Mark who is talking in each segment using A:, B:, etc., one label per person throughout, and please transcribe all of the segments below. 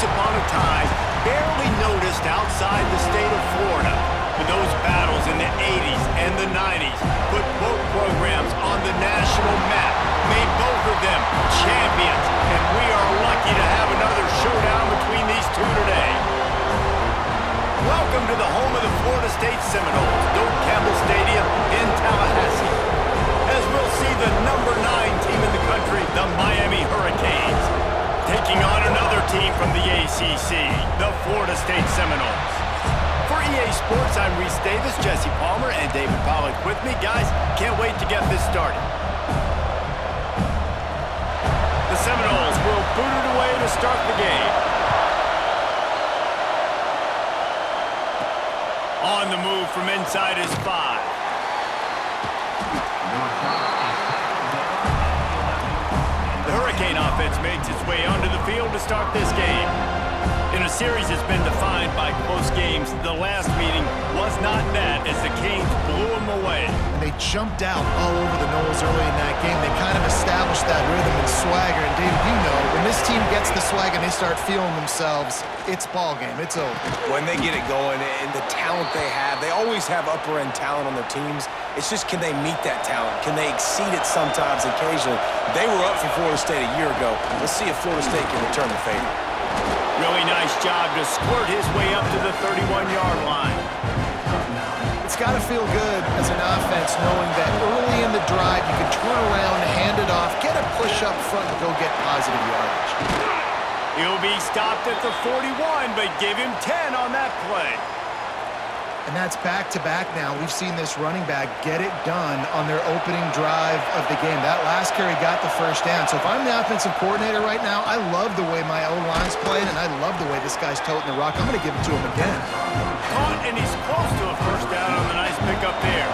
A: once upon a time, barely noticed outside the state of Florida. But those battles in the 80s and the 90s put both programs on the national map, made both of them champions, and we are lucky to have another showdown between these two today. Welcome to the home of the Florida State Seminoles, Doak Campbell Stadium in Tallahassee, as we'll see the number 9 team in the country, the Miami Hurricanes, taking on another team from the ACC, the Florida State Seminoles. For EA Sports, I'm Reese Davis, Jesse Palmer, and David Pollack with me. Guys, can't wait to get this started. The Seminoles will boot it away to start the game. On the move from inside is 5. The Hurricane offense makes its way onto the field to start this game. In a series that's been defined by close games, the last meeting was not that as the Canes blew them away.
B: They jumped out all over the Noles early in that game. They kind of established that rhythm and swagger. And David, you know, when this team gets the swag and they start feeling themselves, it's ball game. It's over.
C: When they get it going and the talent they always have upper-end talent on their teams. It's just, can they meet that talent? Can they exceed it sometimes, occasionally? They were up for Florida State a year ago. Let's see if Florida State can return the favor.
A: Really nice job to squirt his way up to the 31-yard line.
B: It's got to feel good as an offense knowing that early in the drive you can turn around, hand it off, get a push up front, and go get positive yardage.
A: He'll be stopped at the 41, but give him 10 on that play.
B: And that's back-to-back now. We've seen this running back get it done on their opening drive of the game. That last carry got the first down. So if I'm the offensive coordinator right now, I love the way my O-line's played, and I love the way this guy's toting the rock. I'm going to give it to him again.
A: Caught, and he's close to a first down on the nice pickup there.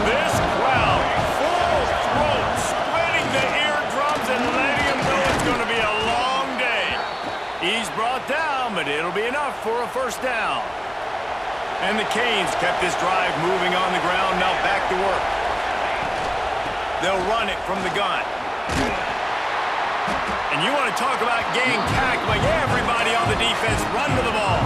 A: This crowd, full throat, splitting the eardrums and letting him know it's going to be a long day. He's brought down, but it'll be enough for a first down. And the Canes kept this drive moving on the ground, now back to work. They'll run it from the gun. And you want to talk about gang tackling, everybody on the defense run to the ball.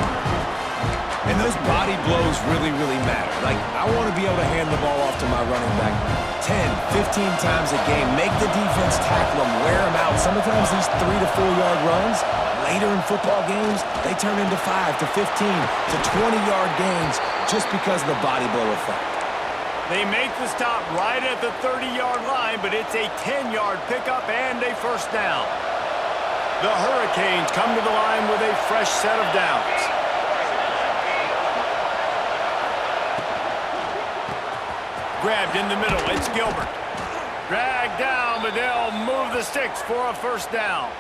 C: And those body blows really, really matter. Like, I want to be able to hand the ball off to my running back 10, 15 times a game. Make the defense tackle them, wear them out. Sometimes these 3 to 4 yard runs, later in football games, they turn into 5 to 15 to 20-yard gains just because of the body blow effect.
A: They make the stop right at the 30-yard line, but it's a 10-yard pickup and a first down. The Hurricanes come to the line with a fresh set of downs. Grabbed in the middle, it's Gilbert. Dragged down, but they'll move the sticks for a first down.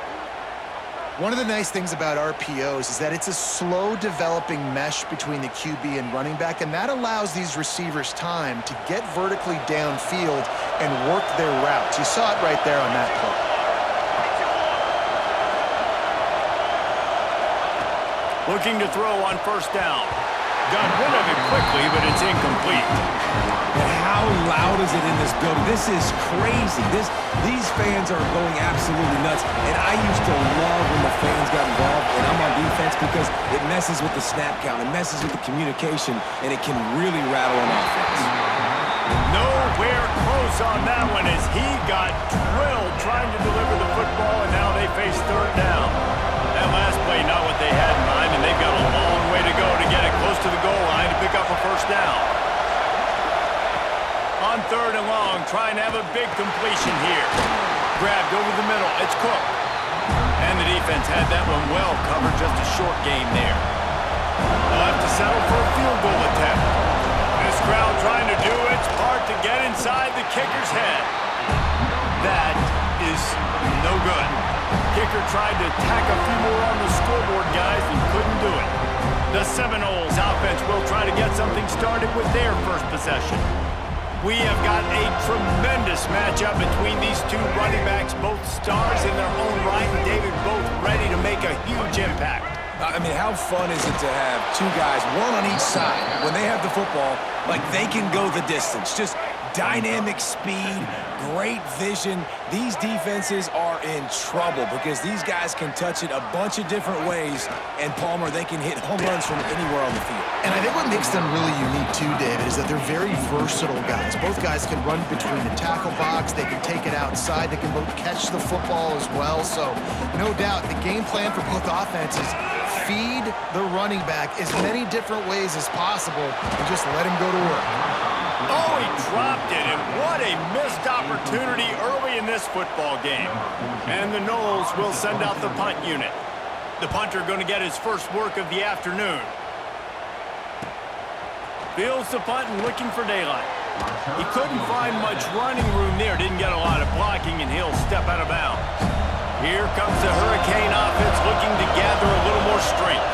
B: One of the nice things about RPOs is that it's a slow-developing mesh between the QB and running back, and that allows these receivers time to get vertically downfield and work their routes. You saw it right there on that play.
A: Looking to throw on first down. Got rid of it quickly, but it's incomplete.
C: And how loud is it in this building? This is crazy. These fans are going absolutely nuts. And I used to love when the fans got involved, and I'm on defense, because it messes with the snap count, it messes with the communication, and it can really rattle an offense.
A: Nowhere close on that one as he got drilled trying to deliver the football, and now they face third down. That last play, not what they had in mind, and they've got a long way to go to get it close to the goal line to pick up a first down. On third and long, trying to have a big completion here. Grabbed over the middle, it's Cook. And the defense had that one well covered, just a short game there. They'll have to settle for a field goal attempt. This crowd trying to do its part to get inside the kicker's head. That is no good. Kicker tried to tack a few more on the scoreboard, guys, and couldn't do it. The Seminoles offense will try to get something started with their first possession. We have got a tremendous matchup between these two running backs, both stars in their own right, and David, both ready to make a huge impact.
C: I mean, how fun is it to have two guys, one on each side, when they have the football, like they can go the distance. Just Dynamic speed, great vision. These defenses are in trouble because these guys can touch it a bunch of different ways, and Palmer, they can hit home runs from anywhere on the field.
B: And I think what makes them really unique too, David, is that they're very versatile guys. Both guys can run between the tackle box, they can take it outside, they can both catch the football as well. So no doubt the game plan for both offenses, feed the running back as many different ways as possible and just let him go to work.
A: Oh, he dropped it, and what a missed opportunity early in this football game. And the Noles will send out the punt unit. The punter going to get his first work of the afternoon. Fields the punt and looking for daylight. He couldn't find much running room there, didn't get a lot of blocking, and he'll step out of bounds. Here comes the Hurricane offense looking to gather a little more strength.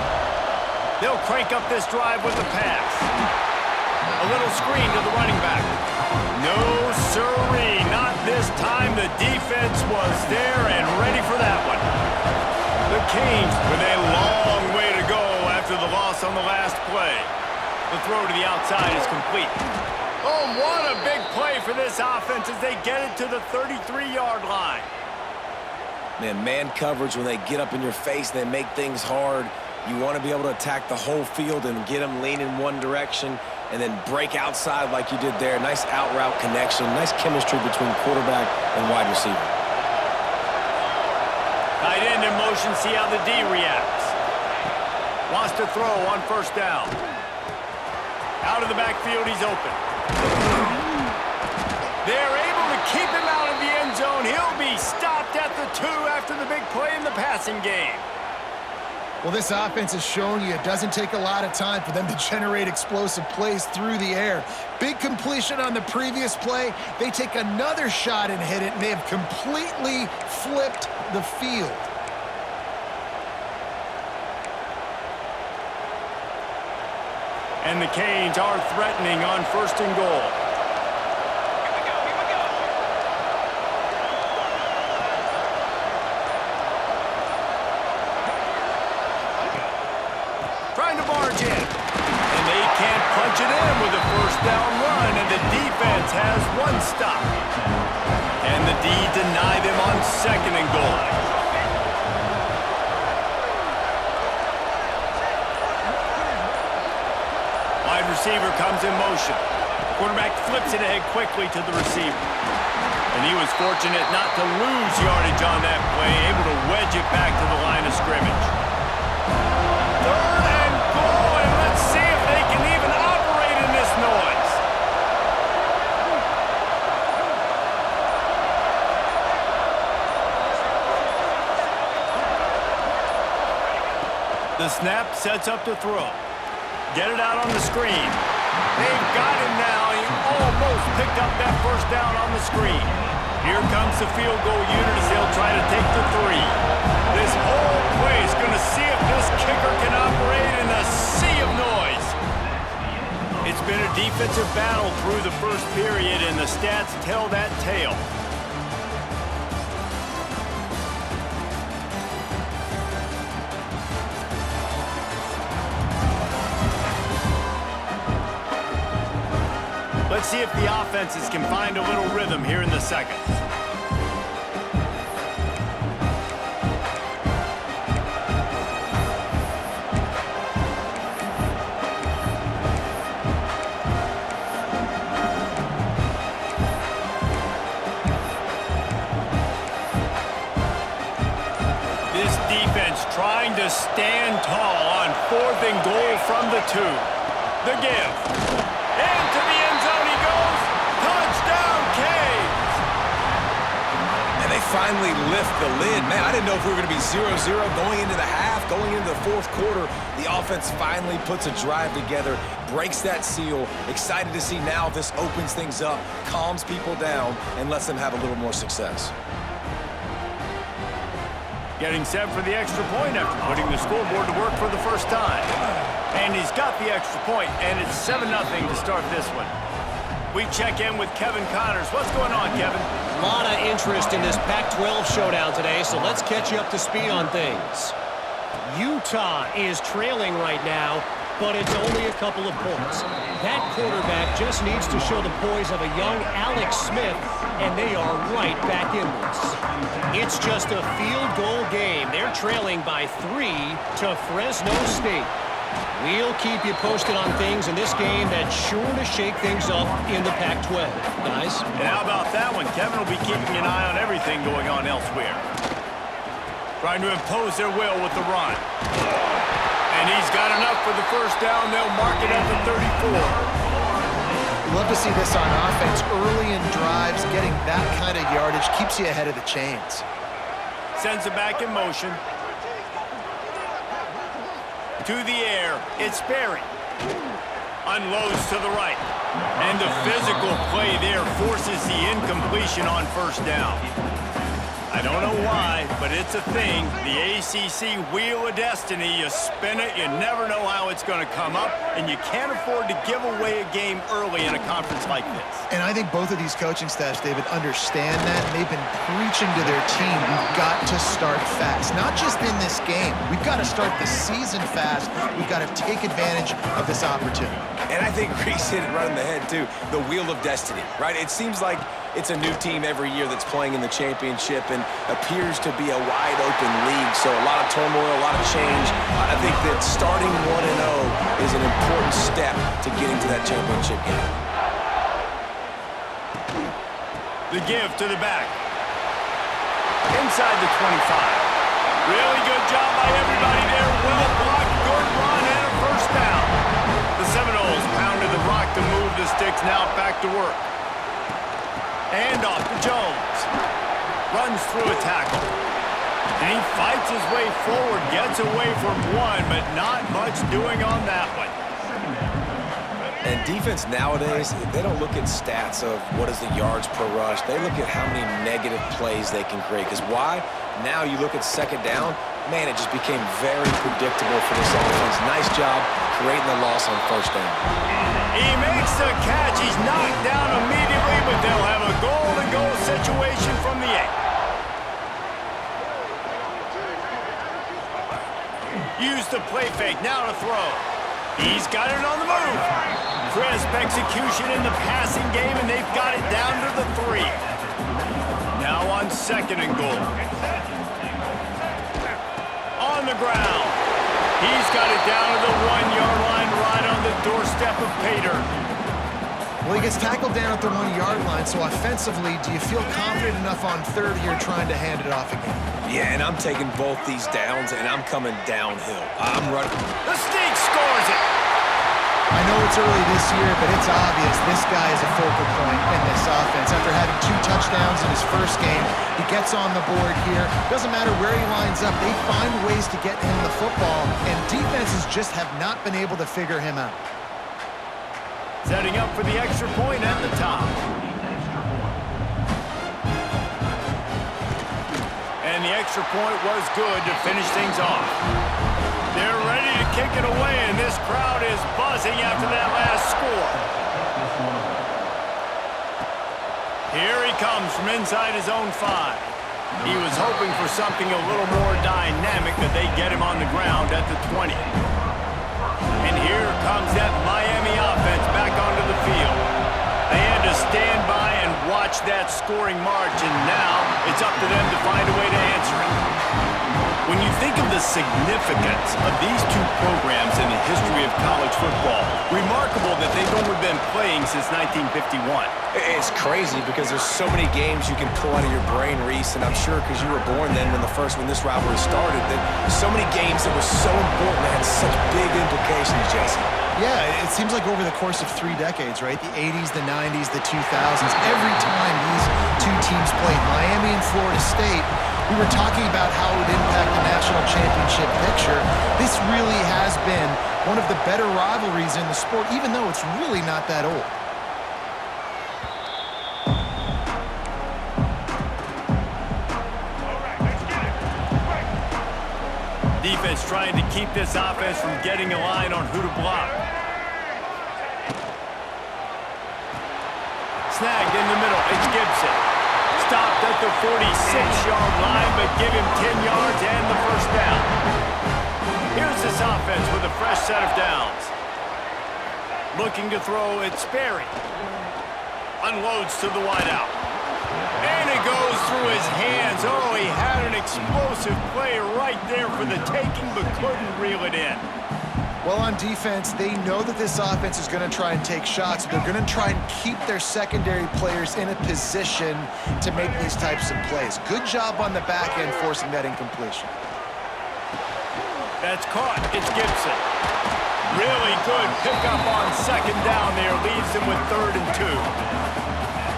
A: They'll crank up this drive with a pass. A little screen to the running back. No, sirree, not this time. The defense was there and ready for that one. The Canes with a long way to go after the loss on the last play. The throw to the outside is complete. Oh, what a big play for this offense as they get it to the 33-yard line.
C: Man coverage, when they get up in your face, they make things hard. You want to be able to attack the whole field and get them lean in one direction and then break outside like you did there. Nice out-route connection, nice chemistry between quarterback and wide receiver.
A: Tight end in motion, see how the D reacts. Wants to throw on first down. Out of the backfield, he's open. They're able to keep him out of the end zone. He'll be stopped at the 2 after the big play in the passing game.
B: Well, this offense has shown you it doesn't take a lot of time for them to generate explosive plays through the air. Big completion on the previous play. They take another shot and hit it, and they have completely flipped the field.
A: And the Canes are threatening on first and goal. Trying to barge in. And they can't punch it in with a first down run, and the defense has one stop. And the D deny them on second and goal. Wide receiver comes in motion. Quarterback flips it ahead quickly to the receiver. And he was fortunate not to lose yardage on that play, able to wedge it back to the line of scrimmage. Third and goal, and let's see if they can even operate in this noise. The snap sets up to throw. Get it out on the screen. They've got him now. He almost picked up that first down on the screen. Here comes the field goal unit as they'll try to take the 3. This whole play is going to see if this kicker can operate in a sea of noise. It's been a defensive battle through the first period, and the stats tell that tale. Let's see if the offenses can find a little rhythm here in the second. This defense trying to stand tall on 4th and goal from the 2. The give. Into the end zone he goes. Touchdown, Canes!
C: And they finally lift the lid. Man, I didn't know if we were going to be 0-0 going into the half, going into the 4th quarter. The offense finally puts a drive together, breaks that seal. Excited to see now this opens things up, calms people down, and lets them have a little more success.
A: Getting set for the extra point after putting the scoreboard to work for the first time. And he's got the extra point, and it's 7-0 to start this one. We check in with Kevin Connors. What's going on, Kevin?
D: A lot of interest in this Pac-12 showdown today, so let's catch you up to speed on things. Utah is trailing right now but it's only a couple of points. That quarterback just needs to show the poise of a young Alex Smith, and they are right back in this. It's just a field goal game. They're trailing by 3 to Fresno State. We'll keep you posted on things in this game that's sure to shake things up in the Pac-12, guys.
A: And how about that one? Kevin will be keeping an eye on everything going on elsewhere. Trying to impose their will with the run. And he's got enough for the first down. They'll mark it at the 34.
B: Love to see this on offense. Early in drives, getting that kind of yardage keeps you ahead of the chains.
A: Sends it back in motion. To the air, it's Berry. Unloads to the right. And the physical play there forces the incompletion on first down. I don't know why, but it's a thing. The ACC Wheel of Destiny, you spin it, you never know how it's going to come up, and you can't afford to give away a game early in a conference like this.
B: And I think both of these coaching staffs, David, understand that, and they've been preaching to their team, we've got to start fast. Not just in this game. We've got to start the season fast. We've got to take advantage of this opportunity.
C: And I think Reese hit it right in the head, too. The Wheel of Destiny, right? It seems like it's a new team every year that's playing in the championship and appears to be a wide-open league. So a lot of turmoil, a lot of change. I think that starting 1-0 is an important step to getting to that championship game.
A: The give to the back. Inside the 25. Really good job by everybody there. Well blocked, good run, and a first down. The Seminoles pounded the rock to move the sticks. Now back to work. And off to Jones. Runs through a tackle. And he fights his way forward, gets away from one, but not much doing on that one.
C: And defense nowadays, they don't look at stats of what is the yards per rush. They look at how many negative plays they can create. Because why? Now you look at second down, man, it just became very predictable for this offense. Nice job creating the loss on first down.
A: He makes the catch. He's knocked down immediately, but they'll have a goal-to-goal situation from the 8. Use the play fake. Now to throw. He's got it on the move. Crisp execution in the passing game, and they've got it down to the 3. Now on second and goal. On the ground. He's got it down to the 1-yard line, right on the doorstep of Pater.
B: Well, he gets tackled down at the 1-yard line, so offensively, do you feel confident enough on third here trying to hand it off again?
C: Yeah, and I'm taking both these downs, and I'm coming downhill. I'm running.
A: The Sneak scores it.
B: I know it's early this year, but it's obvious this guy is a focal point in this offense. After having 2 touchdowns in his first game, he gets on the board here. Doesn't matter where he lines up, they find ways to get him the football, and defenses just have not been able to figure him out.
A: Setting up for the extra point at the top. And the extra point was good to finish things off. They're ready to kick it away, and this crowd is buzzing after that last score. Here he comes from inside his own 5. He was hoping for something a little more dynamic, but they get him on the ground at the 20. And here comes that Miami offense back onto the field. They had to stand by and watch that scoring march, and now it's up to them to find a way to answer it. When you think of the significance of these 2 programs in the history of college football, remarkable that they've only been playing since 1951.
C: It's crazy because there's so many games you can pull out of your brain, Reese, and I'm sure because you were born then when this rivalry started, that so many games that were so important that had such big implications, Jesse.
B: Yeah, it seems like over the course of 3 decades, right? The 80s, the 90s, the 2000s, every time these 2 teams played, Miami and Florida State, we were talking about how it would impact the national championship picture. This really has been one of the better rivalries in the sport, even though it's really not that old.
A: Defense trying to keep this offense from getting a line on who to block. Snagged in the middle, it's Gibson. Stopped at the 46-yard line, but give him 10 yards and the first down. Here's this offense with a fresh set of downs. Looking to throw, it's Sperry. Unloads to the wideout. And it goes through his hands. Oh, he had an explosive play right there for the taking, but couldn't reel it in.
B: Well, on defense, they know that this offense is going to try and take shots. They're going to try and keep their secondary players in a position to make these types of plays. Good job on the back end forcing that incompletion.
A: That's caught. It's Gibson. Really good pickup on second down there. Leaves them with 3rd and 2.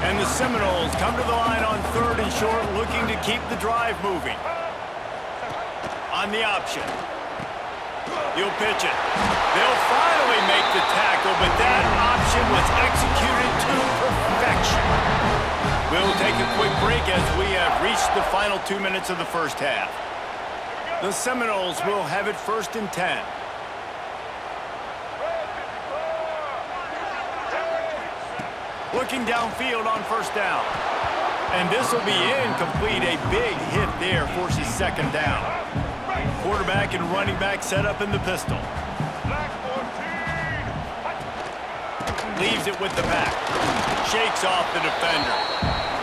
A: And the Seminoles come to the line on 3rd and short, looking to keep the drive moving. On the option. He'll pitch it. They'll finally make the tackle, but that option was executed to perfection. We'll take a quick break as we have reached the final 2 minutes of the first half. The Seminoles will have it 1st and 10. Looking downfield on 1st down. And this will be incomplete. A big hit there forces 2nd down. Quarterback and running back set up in the pistol. Leaves it with the back. Shakes off the defender.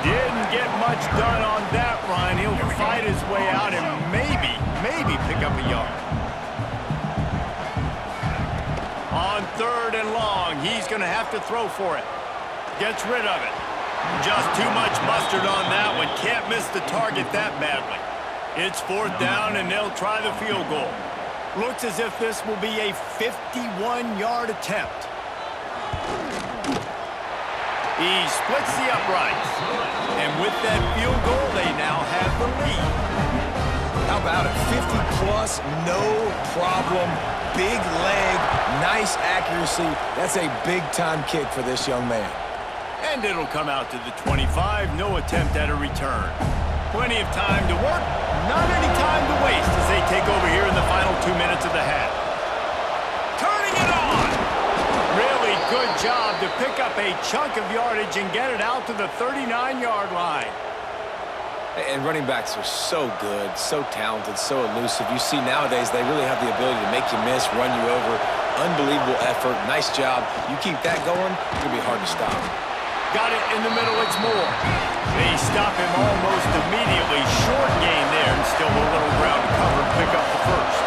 A: Didn't get much done on that run. He'll fight his way out and maybe pick up a yard. On 3rd and long, he's going to have to throw for it. Gets rid of it. Just too much mustard on that one. Can't miss the target that badly. It's 4th down, and they'll try the field goal. Looks as if this will be a 51-yard attempt. He splits the uprights. And with that field goal, they now have the lead.
C: How about it? 50-plus, no problem. Big leg, nice accuracy. That's a big-time kick for this young man.
A: And it'll come out to the 25. No attempt at a return. Plenty of time to work. Not any time to waste as they take over here in the final 2 minutes of the half. Turning it on! Really good job to pick up a chunk of yardage and get it out to the 39-yard line.
C: And running backs are so good, so talented, so elusive. You see nowadays they really have the ability to make you miss, run you over. Unbelievable effort. Nice job. You keep that going, it's going to be hard to stop.
A: Got it in the middle. It's Moore. They stop him almost immediately. Short gain there and still a little ground to cover. Pick up the first.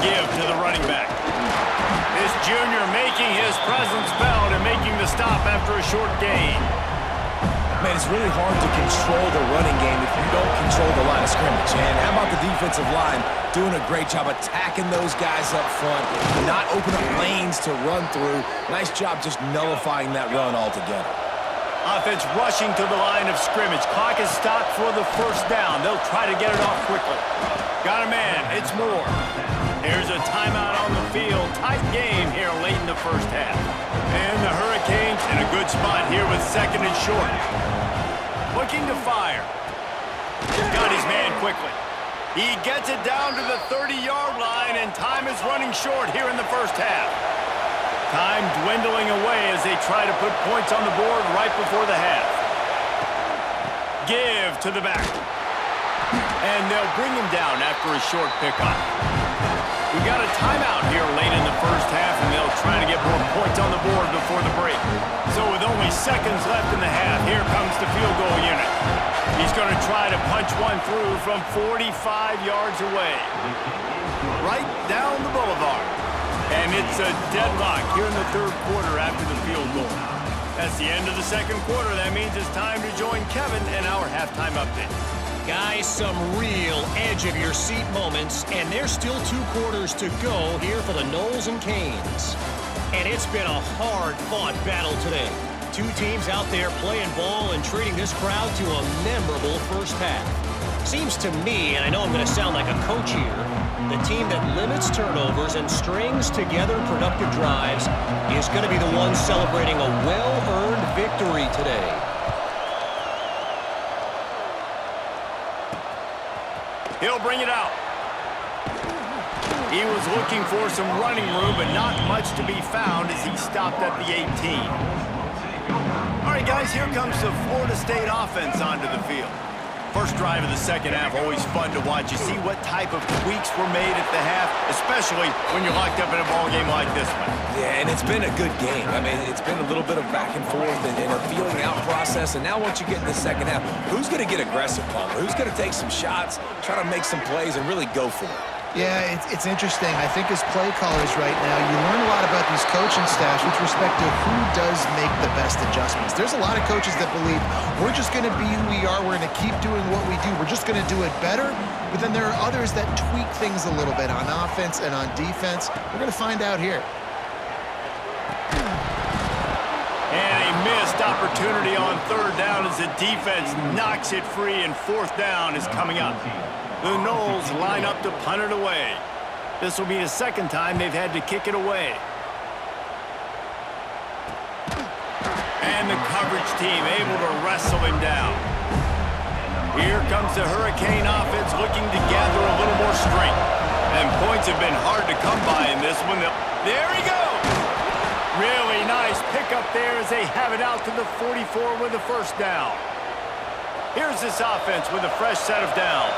A: Give to the running back. This junior making his presence felt and making the stop after a short gain.
C: Man, it's really hard to control the running game if you don't control the line of scrimmage. And how about the defensive line doing a great job attacking those guys up front, not open up lanes to run through. Nice job just nullifying that run altogether.
A: Offense rushing to the line of scrimmage. Clock is stopped for the 1st down. They'll try to get it off quickly. Got a man. It's Moore. There's a timeout on the field. Tight game here late in the first half. And the Hurricanes in a good spot here with 2nd and short. Looking to fire. Got his man quickly. He gets it down to the 30-yard line, and time is running short here in the first half. Time dwindling away as they try to put points on the board right before the half. Give to the back. And they'll bring him down after a short pickup. We got a timeout here late in the first half, and they'll try to get more points on the board before the break. So with only seconds left in the half, here comes the field goal unit. He's going to try to punch one through from 45 yards away. Right down the boulevard. And it's a deadlock here in the 3rd quarter after the field goal. That's the end of the 2nd quarter. That means it's time to join Kevin and our halftime update.
D: Guys, some real edge-of-your-seat moments, and there's still 2 quarters to go here for the Noles and Canes. And it's been a hard-fought battle today. 2 teams out there playing ball and treating this crowd to a memorable first half. Seems to me, and I know I'm going to sound like a coach here, the team that limits turnovers and strings together productive drives is going to be the one celebrating a well-earned victory today.
A: He'll bring it out. He was looking for some running room, but not much to be found as he stopped at the 18. All right, guys, here comes the Florida State offense onto the field. First drive of the second half, always fun to watch. You see what type of tweaks were made at the half, especially when you're locked up in a ball game like this one.
C: Yeah, and it's been a good game. I mean, it's been a little bit of back and forth and a feeling out process. And now once you get in the second half, who's going to get aggressive, Palmer? Who's going to take some shots, try to make some plays, and really go for it?
B: Yeah, it's interesting. I think as play callers right now, you learn a lot about these coaching staffs with respect to who does make the best adjustments. There's a lot of coaches that believe we're just going to be who we are. We're going to keep doing what we do. We're just going to do it better. But then there are others that tweak things a little bit on offense and on defense. We're going to find out here.
A: And a missed opportunity on third down as the defense knocks it free, and fourth down is coming up. The Noles line up to punt it away. This will be the second time they've had to kick it away. And the coverage team able to wrestle him down. Here comes the Hurricane offense looking to gather a little more strength. And points have been hard to come by in this one. There he goes! Really nice pickup there as they have it out to the 44 with the first down. Here's this offense with a fresh set of downs.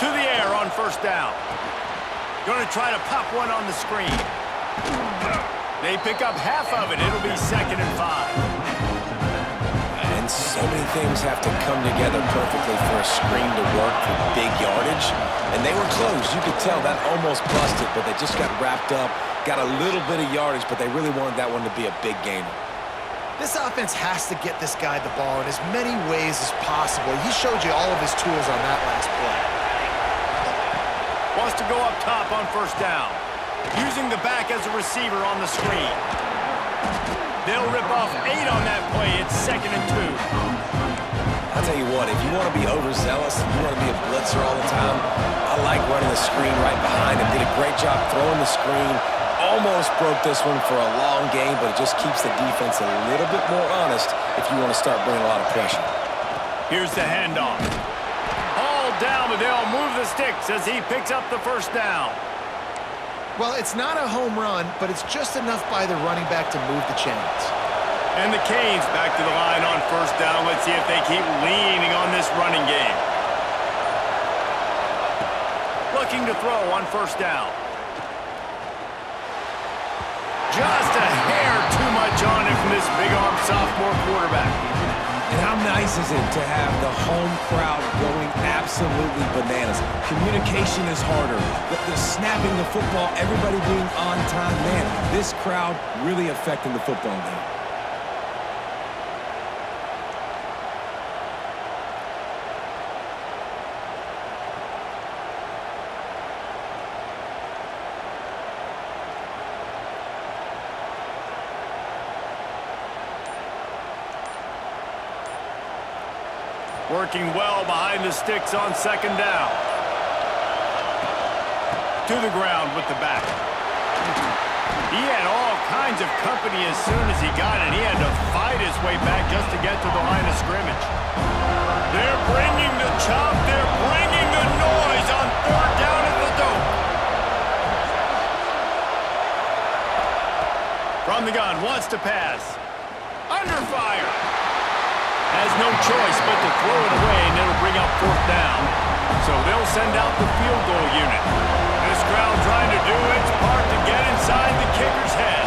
A: To the air on first down. Going to try to pop one on the screen. They pick up half of it. It'll be 2nd and 5.
C: And so many things have to come together perfectly for a screen to work for big yardage. And they were close. You could tell that almost busted, but they just got wrapped up, got a little bit of yardage, but they really wanted that one to be a big gainer.
B: This offense has to get this guy the ball in as many ways as possible. He showed you all of his tools on that last play.
A: Wants to go up top on first down. Using the back as a receiver on the screen. They'll rip off 8 on that play. It's 2nd and 2.
C: I'll tell you what, if you want to be overzealous and you want to be a blitzer all the time, I like running the screen right behind him. Did a great job throwing the screen. Almost broke this one for a long game, but it just keeps the defense a little bit more honest if you want to start bringing a lot of pressure.
A: Here's the handoff. Down, but they'll move the sticks as he picks up the first down.
B: Well, it's not a home run, but it's just enough by the running back to move the chains.
A: And the Canes back to the line on first down. Let's see if they keep leaning on this running game. Looking to throw on first down. Just a hair too much on him from this big-arm sophomore quarterback.
C: And how nice is it to have the home crowd going absolutely bananas? Communication is harder. The snapping the football, everybody being on time. Man, this crowd really affecting the football game.
A: Working well behind the sticks on second down. To the ground with the back. He had all kinds of company as soon as he got it. He had to fight his way back just to get to the line of scrimmage. They're bringing the chop. They're bringing the noise on third down at the dope. From the gun, wants to pass. Under fire. Has no choice but to throw it away, and it'll bring up fourth down. So they'll send out the field goal unit. This crowd trying to do its part to get inside the kicker's head.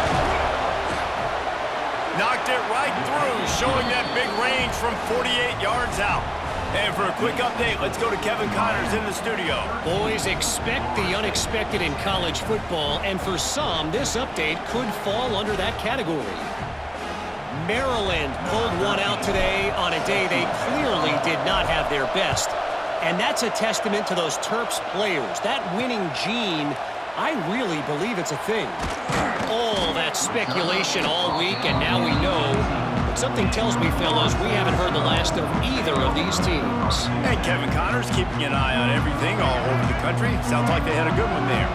A: Knocked it right through, showing that big range from 48 yards out. And for a quick update, let's go to Kevin Connors in the studio.
D: Boys, expect the unexpected in college football, and for some, this update could fall under that category. Maryland pulled one out today on a day they clearly did not have their best. And that's a testament to those Terps players. That winning gene, I really believe it's a thing. All that speculation all week, and now we know. But something tells me, fellas, we haven't heard the last of either of these teams.
A: And Kevin Connors keeping an eye on everything all over the country. Sounds like they had a good one there.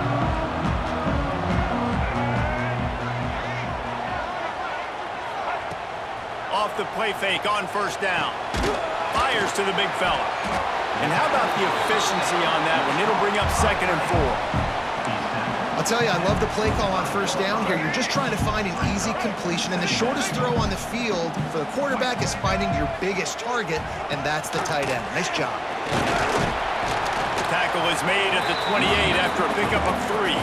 A: Off the play fake on first down. Fires to the big fella. And how about the efficiency on that one? It'll bring up 2nd and 4.
B: I'll tell you, I love the play call on first down here. You're just trying to find an easy completion, and the shortest throw on the field for the quarterback is finding your biggest target, and that's the tight end. Nice job.
A: Tackle is made at the 28 after a pickup of 3.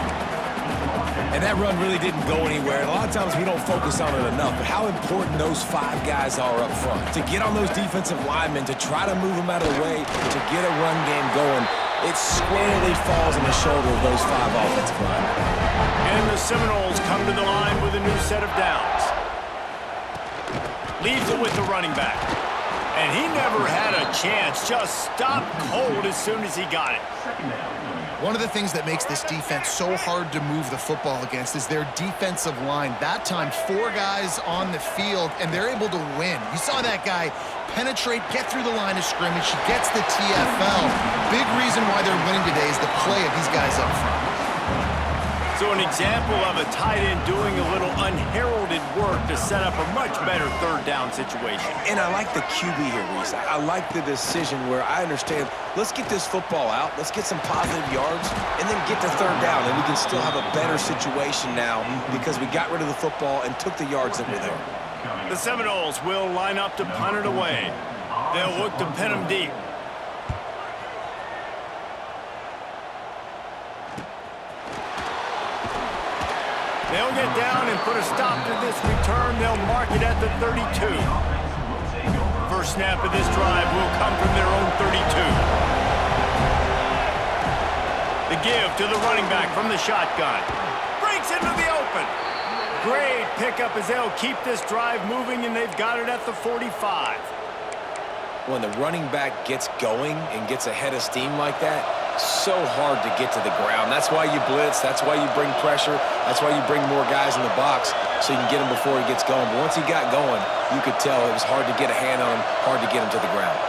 C: And that run really didn't go anywhere. And a lot of times we don't focus on it enough, but how important those 5 guys are up front. To get on those defensive linemen, to try to move them out of the way, to get a run game going, it squarely falls on the shoulder of those 5 offensive linemen.
A: And the Seminoles come to the line with a new set of downs. Leaves it with the running back. And he never had a chance. Just stopped cold as soon as he got it.
B: One of the things that makes this defense so hard to move the football against is their defensive line. That time, 4 guys on the field, and they're able to win. You saw that guy penetrate, get through the line of scrimmage. He gets the TFL. Big reason why they're winning today is the play of these guys up front.
A: So an example of a tight end doing a little unheralded work to set up a much better third down situation.
C: And I like the QB here, Reese. I like the decision where I understand, let's get this football out, let's get some positive yards, and then get to third down, and we can still have a better situation now because we got rid of the football and took the yards that were there.
A: The Seminoles will line up to punt it away. They'll look to pin them deep. They'll get down and put a stop to this return. They'll mark it at the 32. First snap of this drive will come from their own 32. The give to the running back from the shotgun. Breaks into the open. Great pickup as they'll keep this drive moving, and they've got it at the 45.
C: When the running back gets going and gets ahead of steam like that, so hard to get to the ground. That's why you blitz. That's why you bring pressure. That's why you bring more guys in the box so you can get him before he gets going. But once he got going, you could tell it was hard to get a hand on him, hard to get him to the ground.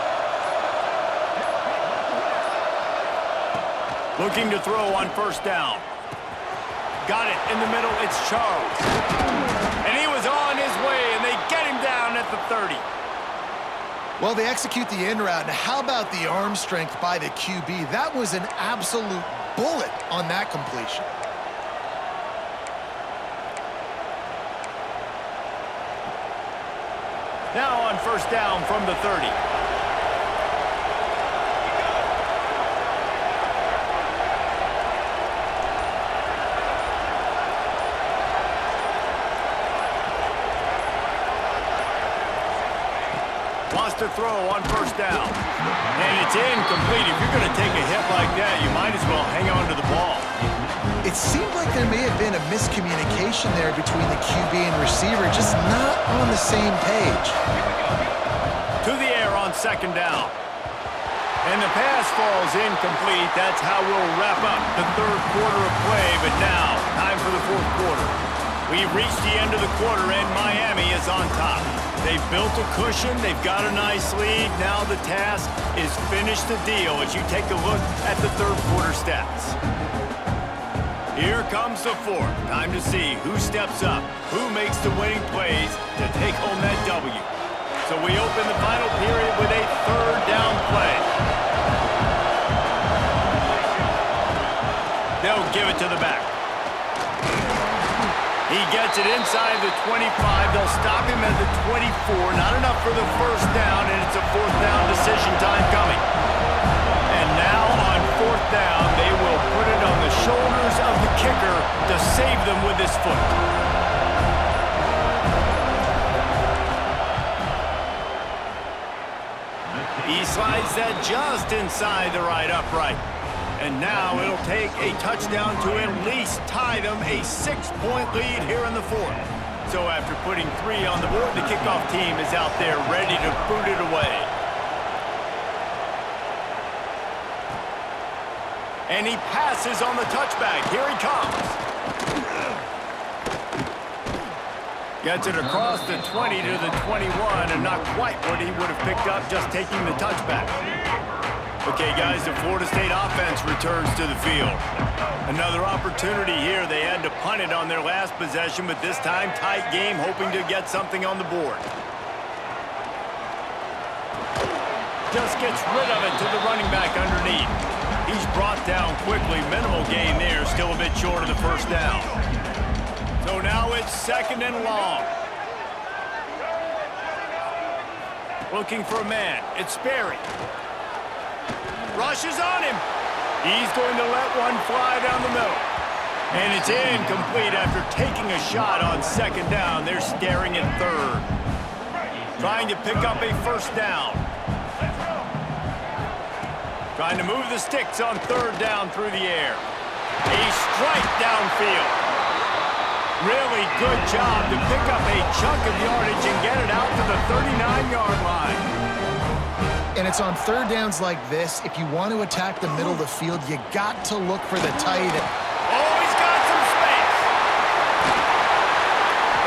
A: Looking to throw on first down. Got it in the middle. It's Charles. And he was on his way, and they get him down at the 30.
B: Well, they execute the in route. Now, how about the arm strength by the QB? That was an absolute bullet on that completion.
A: Now on first down from the 30. Wants to throw on first down. And it's incomplete. If you're going to take a hit like that, you might as well hang on to the ball.
B: It seemed like there may have been a miscommunication there between the QB and receiver, just not on the same page.
A: To the air on second down. And the pass falls incomplete. That's how we'll wrap up the third quarter of play. But now, time for the fourth quarter. We've reached the end of the quarter, and Miami is on top. They've built a cushion. They've got a nice lead. Now the task is finish the deal as you take a look at the third quarter stats. Here comes the fourth. Time to see who steps up, who makes the winning plays to take home that W. So we open the final period with a third down play. They'll give it to the back. He gets it inside the 25. They'll stop him at the 24. Not enough for the first down, and it's a fourth down decision time coming. And now on fourth down, they will put it on the shoulders of the kicker to save them with his foot. He slides that just inside the right upright. And now it'll take a touchdown to at least tie them a 6-point lead here in the fourth. So after putting 3 on the board, the kickoff team is out there ready to boot it away. And he passes on the touchback. Here he comes. Gets it across the 20 to the 21, and not quite what he would have picked up just taking the touchback. Okay, guys, the Florida State offense returns to the field. Another opportunity here. They had to punt it on their last possession, but this time tight game, hoping to get something on the board. Just gets rid of it to the running back underneath. He's brought down quickly. Minimal gain there. Still a bit short of the first down. So now it's 2nd and long. Looking for a man. It's Sperry. Rushes on him. He's going to let one fly down the middle. And it's incomplete after taking a shot on 2nd down. They're staring at 3rd. Trying to pick up a first down. Trying to move the sticks on 3rd down through the air. A strike downfield. Really good job to pick up a chunk of yardage and get it out to the 39-yard line.
B: And it's on 3rd downs like this. If you want to attack the middle of the field, you got to look for the tight end.
A: Oh, he's got some space.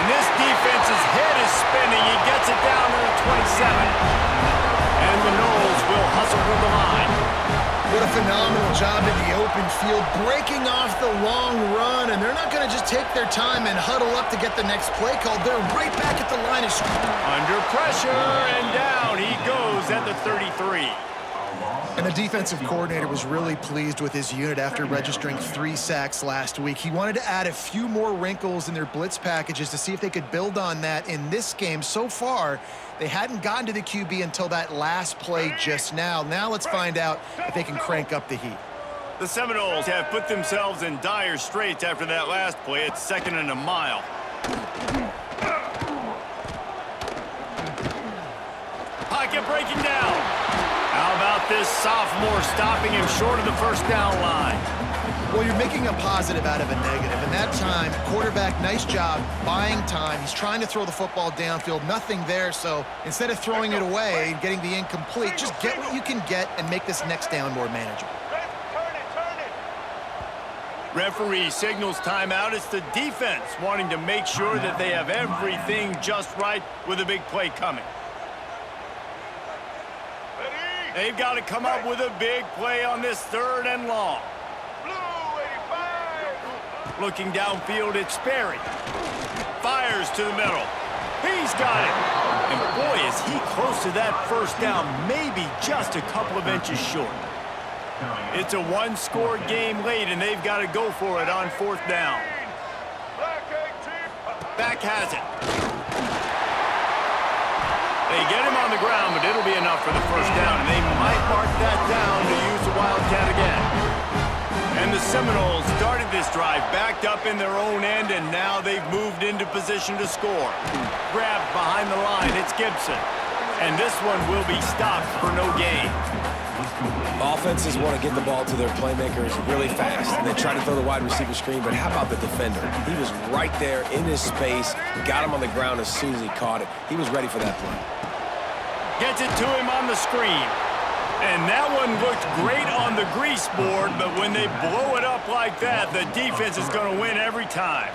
A: And this defense's head is spinning. He gets it down to the 27. And the Noles will hustle to the line.
B: What a phenomenal job in the open field, breaking off the long run, and they're not going to just take their time and huddle up to get the next play called. They're right back at the line of scrimmage.
A: Under pressure, and down he goes at the 33.
B: And the defensive coordinator was really pleased with his unit after registering 3 sacks last week. He wanted to add a few more wrinkles in their blitz packages to see if they could build on that in this game. So far, they hadn't gotten to the QB until that last play just now. Now let's find out if they can crank up the heat.
A: The Seminoles have put themselves in dire straits after that last play. It's 2nd and a mile. Pocket breaking down. How about this sophomore stopping him short of the first down line?
B: Well, you're making a positive out of a negative. And that time, quarterback, nice job buying time. He's trying to throw the football downfield. Nothing there. So instead of throwing it away and getting the incomplete, just get what you can get and make this next down more manageable.
A: Referee signals timeout. It's the defense wanting to make sure that they have everything just right with a big play coming. They've got to come up with a big play on this 3rd and long. Looking downfield, it's Sperry. Fires to the middle. He's got it. And boy, is he close to that first down, maybe just a couple of inches short. It's a one-score game late, and they've got to go for it on 4th down. Back has it. They get him on the ground, but it'll be enough for the first down, and they might mark that down to use the Wildcat again. And the Seminoles started this drive backed up in their own end, and now they've moved into position to score. Grabbed behind the line, it's Gibson. And this one will be stopped for no gain.
C: Offenses want to get the ball to their playmakers really fast, and they try to throw the wide receiver screen, but how about the defender? He was right there in his space, got him on the ground as soon as he caught it. He was ready for that play.
A: Gets it to him on the screen. And that one looked great on the grease board, but when they blow it up like that, the defense is going to win every time.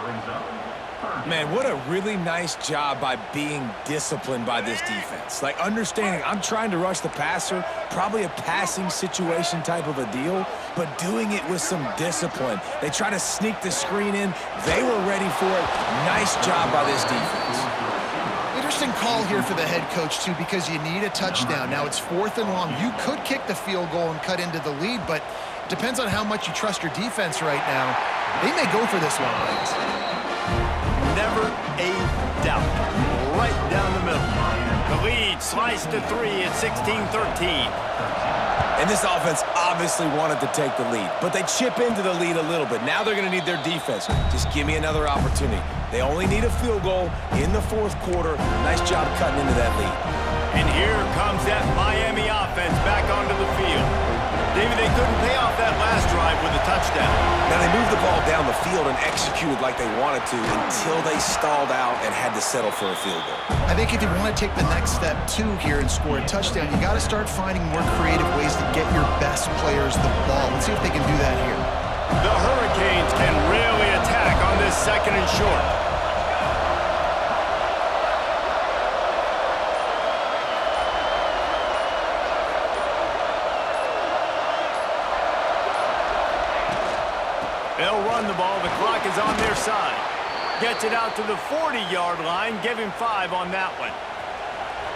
C: Man, what a really nice job by being disciplined by this defense. Like, understanding I'm trying to rush the passer, probably a passing situation type of a deal, but doing it with some discipline. They try to sneak the screen in. They were ready for it. Nice job by this defense.
B: Interesting call here for the head coach, too, because you need a touchdown. Now it's 4th and long. You could kick the field goal and cut into the lead, but it depends on how much you trust your defense right now. They may go for this one, Lance.
A: Never a doubt. Right down the middle. The lead sliced to 3 at 16-13.
C: And this offense obviously wanted to take the lead, but they chip into the lead a little bit. Now they're going to need their defense. Just give me another opportunity. They only need a field goal in the 4th quarter. Nice job cutting into that lead.
A: And here comes that Miami offense back onto the field. David, they couldn't pay off that last drive with a touchdown.
C: Now they moved the ball down the field and executed like they wanted to until they stalled out and had to settle for a field goal.
B: I think if you want to take the next step, too, here and score a touchdown, you got to start finding more creative ways to get your best players the ball. Let's see if they can do that here.
A: The Hurricanes can really attack on this 2nd and short. They'll run the ball. The clock is on their side. Gets it out to the 40-yard line. Give him 5 on that one.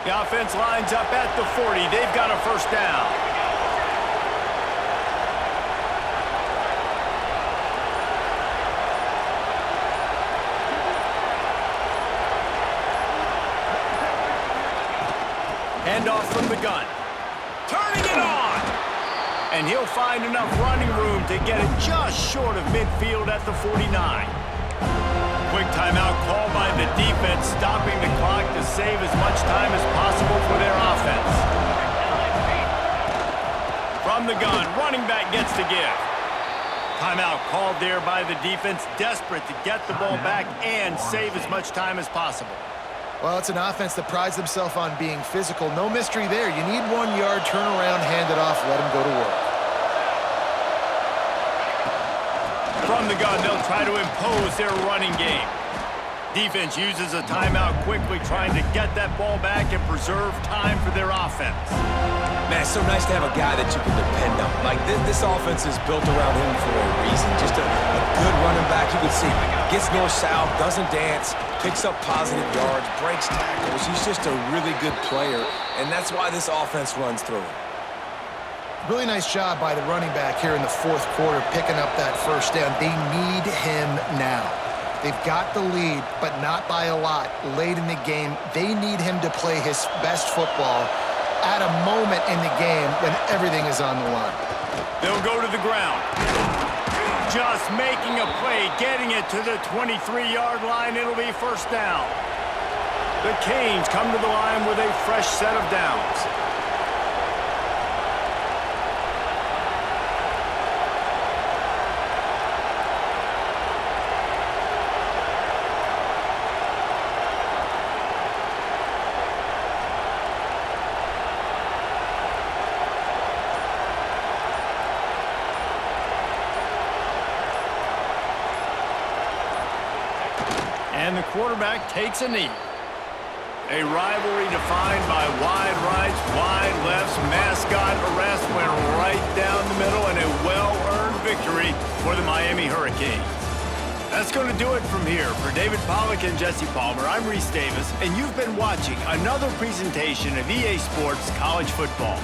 A: The offense lines up at the 40. They've got a first down. Handoff from the gun. Turning it on! And he'll find enough running room to get it just short of midfield at the 49. Quick timeout called by the defense, stopping the clock to save as much time as possible for their offense. From the gun, running back gets to give. Timeout called there by the defense, desperate to get the ball back and save as much time as possible.
B: Well, it's an offense that prides themselves on being physical. No mystery there. You need 1 yard, turn around, hand it off, let them go to work.
A: From the gun, they'll try to impose their running game. Defense uses a timeout quickly, trying to get that ball back and preserve time for their offense.
C: Man, it's so nice to have a guy that you can depend on. Like, this offense is built around him for a reason. Just a good running back. You can see gets north-south, doesn't dance, picks up positive yards, breaks tackles. He's just a really good player, and that's why this offense runs through him.
B: Really nice job by the running back here in the fourth quarter, picking up that first down. They need him now. They've got the lead, but not by a lot late in the game. They need him to play his best football at a moment in the game when everything is on the line.
A: They'll go to the ground. Just making a play, getting it to the 23-yard line. It'll be first down. The Canes come to the line with a fresh set of downs. And the quarterback takes a knee. A rivalry defined by wide rights, wide lefts, mascot arrest went right down the middle, and a well-earned victory for the Miami Hurricanes. That's going to do it from here. For David Pollack and Jesse Palmer, I'm Reese Davis, and you've been watching another presentation of EA Sports College Football.